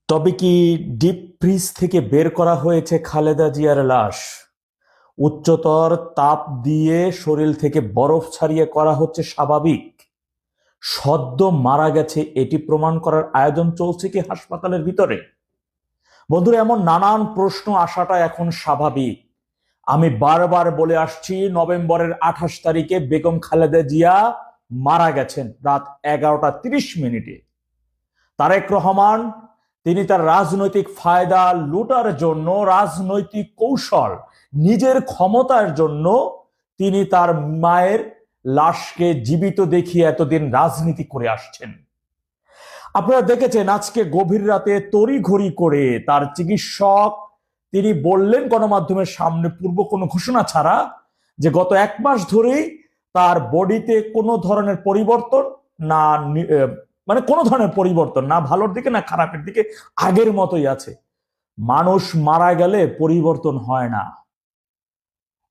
তবে কি deep fridge থেকে বের করা হয়েছে খালেদা জিয়ার লাশ? উচ্চতর তাপ দিয়ে শরীর থেকে বরফ ছাড়িয়ে করা হচ্ছে স্বাভাবিক? সদ্য মারা গেছে এটি প্রমাণ করার আয়োজন চলছে কি হাসপাতালের ভিতরে? বন্ধুরা, এমন নানান প্রশ্ন আসাটা এখন স্বাভাবিক। আমি বারবার বলে আসছি, নভেম্বরের 28 তারিখে বেগম খালেদা জিয়া মারা গেছেন রাত 11টা 30 মিনিটে। তারেক রহমান তিনি তার রাজনৈতিক ফায়দা লুটার জন্য, রাজনৈতিক কৌশল, নিজের ক্ষমতার জন্য তিনি তার মায়ের লাশকে জীবিত দেখিয়ে এতদিন রাজনীতি করে আসছেন। আপনারা দেখেছেন আজকে গভীর রাতে তড়িঘড়ি করে তার চিকিৎসক তিনি বললেন গণমাধ্যমের সামনে পূর্ব কোনো ঘোষণা ছাড়া যে গত 1 মাস ধরেই তার বডিতে কোনো ধরনের পরিবর্তন না, মানে কোনো ধরনের পরিবর্তন না ভালোর দিকে না খারাপের দিকে, আগের মতোই আছে। মানুষ মারা গেলে পরিবর্তন হয় না,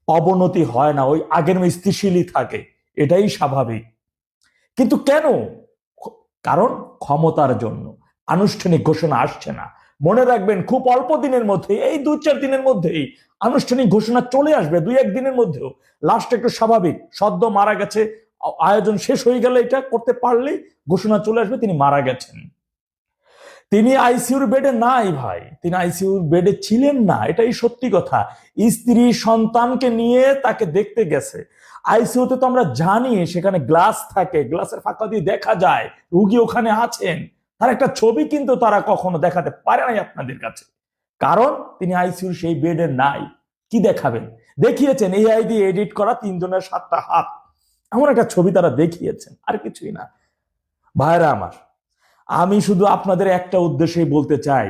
অবনতি হয় না, ওই আগের স্থিতিশীলই থাকে, এটাই স্বাভাবিক। কিন্তু কেন? কারণ ক্ষমতার জন্য। আনুষ্ঠানিক ঘোষণা আসছে না। মনে রাখবেন, খুব অল্প দিনের মধ্যে, এই 2-4 দিনের মধ্যেই আনুষ্ঠানিক ঘোষণা চলে আসবে, 2-1 দিনের মধ্যেও। লাস্ট একটু স্বাভাবিক, সদ্য মারা গেছে, আয়োজন শেষ হয়ে গেলে এটা করতে পারলেই ঘোষণা চলে আসবে তিনি মারা গেছেন। তিনি আইসিইউর বেডে নাই ভাই, তিনি আইসিইউর বেডে ছিলেন না, এটাই সত্যি কথা। স্ত্রী সন্তানকে নিয়ে তাকে দেখতে গেছে। আইসিইউতে তো আমরা জানি সেখানে গ্লাস থাকে, গ্লাসের ফাঁকা দিয়ে দেখা যায় রুগী ওখানে আছেন। তার একটা ছবি কিন্তু তারা কখনো দেখাতে পারে নাই আপনাদের কাছে, কারণ তিনি আইসিইউর সেই বেডে নাই। কি দেখাবেন? দেখিয়েছেন এআই দিয়ে এডিট করা 3 জনের 7টা হাত, এমন একটা ছবি তারা দেখিয়েছেন, আর কিছুই না। ভাইরা আমার, আমি শুধু আপনাদের একটা উদ্দেশ্যেই বলতে চাই,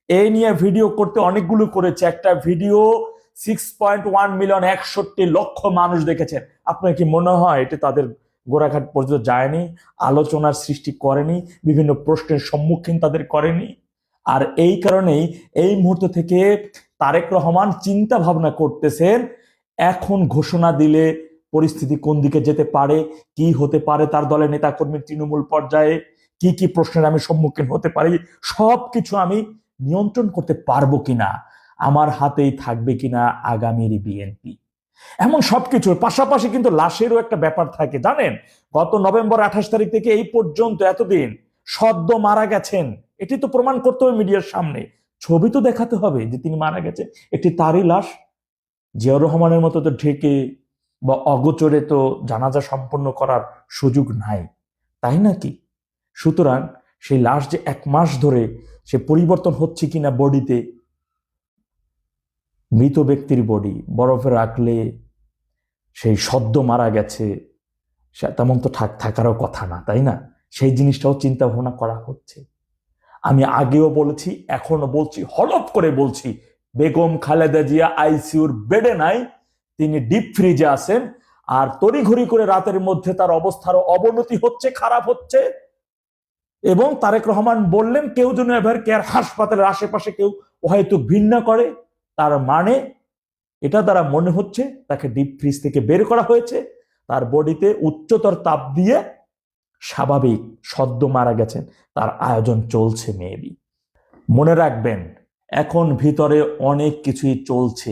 এই নিয়ে ভিডিও করতে অনেকগুলো করেছে, একটা ভিডিও 6.1 মিলিয়ন 61 লক্ষ মানুষ দেখেছেন। আপনার কি মনে হয় এটা তাদের গোড়াঘাট পর্যন্ত যায়নি, আলোচনার সৃষ্টি করেনি, বিভিন্ন প্রশ্নের সম্মুখীন তাদের করেনি? আর এই কারণেই এই মুহূর্ত থেকে তারেক রহমান চিন্তা ভাবনা করতেছেন এখন ঘোষণা দিলে পরিস্থিতি কোন দিকে যেতে পারে, কি হতে পারে তার দলের নেতাকর্মী তৃণমূল পর্যায়ে, কি কি প্রশ্নের আমি সম্মুখীন হতে পারি, সবকিছু আমি নিয়ন্ত্রণ করতে পারবো কিনা, আমার হাতেই থাকবে কিনা আগামীর বিএনপি, এমন সবকিছুর পাশাপাশি কিন্তু লাশেরও একটা ব্যাপার থাকে জানেন। গত নভেম্বর 28 তারিখ থেকে এই পর্যন্ত এতদিন সদ্য মারা গেছেন, এটি তো প্রমাণ করতে হবে মিডিয়ার সামনে, ছবি তো দেখাতে হবে যে তিনি মারা গেছেন, একটি তারই লাশ। জিয়াউর রহমানের মতো তো ঢেকে বা অগোচরে তো জানাজা সম্পন্ন করার সুযোগ নাই, তাই নাকি? সুতরাং সেই লাশ যে 1 মাস ধরে সে পরিবর্তন হচ্ছে কিনা বডিতে, মৃত ব্যক্তির বডি বরফে রাখলে সেই সদ্য মারা গেছে তেমন তো থাকারও কথা না, তাই না? সেই জিনিসটাও চিন্তা ভাবনা করা হচ্ছে। আমি আগেও বলেছি, এখনো বলছি, হলফ করে বলছি, বেগম খালেদা জিয়া আইসিইউর বেডে নাই, তিনি ডিপ ফ্রিজে আছেন। আর তড়িঘড়ি করে রাতের মধ্যে তার অবস্থারও অবনতি হচ্ছে, খারাপ হচ্ছে। এবং তারেক রহমান বললেন কেউ যেন এভার কেয়ার হাসপাতালের আশেপাশে কেউ হয়তো ঘৃণা করে, তার মানে এটা দ্বারা মনে হচ্ছে তাকে ডিপ ফ্রিজ থেকে বের করা হয়েছে, তার বডিতে উচ্চতর তাপ দিয়ে স্বাভাবিক সদ্য মারা গেছেন, তার আয়োজন চলছে মেবি। মনে রাখবেন, এখন ভিতরে অনেক কিছুই চলছে।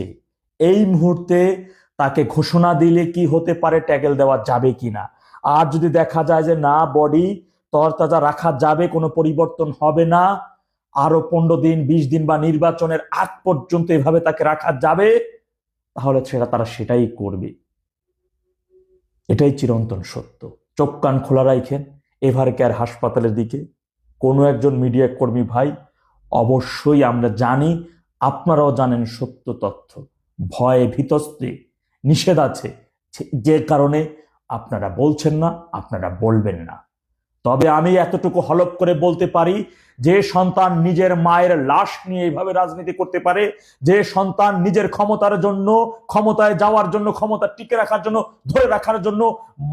এই মুহূর্তে তাকে ঘোষণা দিলে কি হতে পারে, ট্যাগেল দেওয়া যাবে কিনা, আর যদি দেখা যায় যে না, বডি তরতাজা রাখা যাবে, কোনো পরিবর্তন হবে না, আরো 15 দিন 20 দিন বা নির্বাচনের আগ পর্যন্ত এভাবে তাকে রাখা যাবে, তাহলে তারা সেটাই করবে। এটাই চিরন্তন সত্য। চোখ কান খোলা রাখেন এভার কেয়ার হাসপাতালের দিকে। কোনো একজন মিডিয়া কর্মী ভাই, অবশ্যই আমরা জানি, আপনারাও জানেন সত্য তথ্য, ভয়ে ভীতস্তে নিষেধ আছে, যে কারণে আপনারা বলছেন না, আপনারা বলবেন না। তবে আমি এতটুকু হলফ করে বলতে পারি, যে সন্তান নিজের মায়ের লাশ নিয়ে এইভাবে রাজনীতি করতে পারে, যে সন্তান নিজের ক্ষমতার জন্য, ক্ষমতায় যাওয়ার জন্য, ক্ষমতা টিকে রাখার জন্য, ধরে রাখার জন্য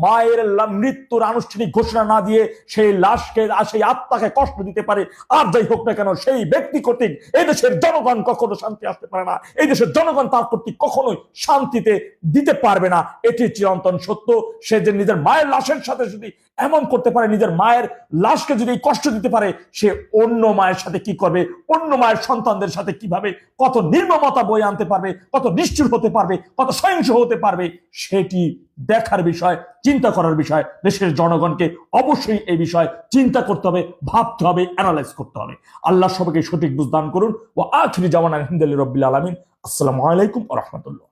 মায়ের মৃত্যুর আনুষ্ঠানিক ঘোষণা না দিয়ে সেই লাশকে, সেই আত্মাকে কষ্ট দিতে পারে, আর যাই হোক না কেন, সেই ব্যক্তি কর্তৃক এই দেশের জনগণ কখনো শান্তি আসতে পারে না, এই দেশের জনগণ তার কর্তৃক কখনোই শান্তিতে দিতে পারবে না, এটি চিরন্তন সত্য। সে যে নিজের মায়ের লাশের সাথে যদি এমন করতে পারে, নিজের মায়ের লাশকে যদি কষ্ট দিতে পারে, সে অন্য মায়ের সাথে কি করবে, অন্য মায়ের সন্তানদের সাথে কিভাবে কত নির্মমতা বয়ে আনতে পারবে, কত নিষ্ঠুর হতে পারবে, কত সহিংস হতে পারবে, সেটি দেখার বিষয়, চিন্তা করার বিষয়। দেশের জনগণকে অবশ্যই এই বিষয় চিন্তা করতে হবে, ভাবতে হবে, অ্যানালাইজ করতে হবে। আল্লাহ সবাইকে সঠিক বুঝ দান করুন। ওয়া আখিরি জাওয়ানা আলহামদুলিল্লাহি রাব্বিল আলামিন। আসসালামু আলাইকুম ওয়া রাহমাতুল্লাহ।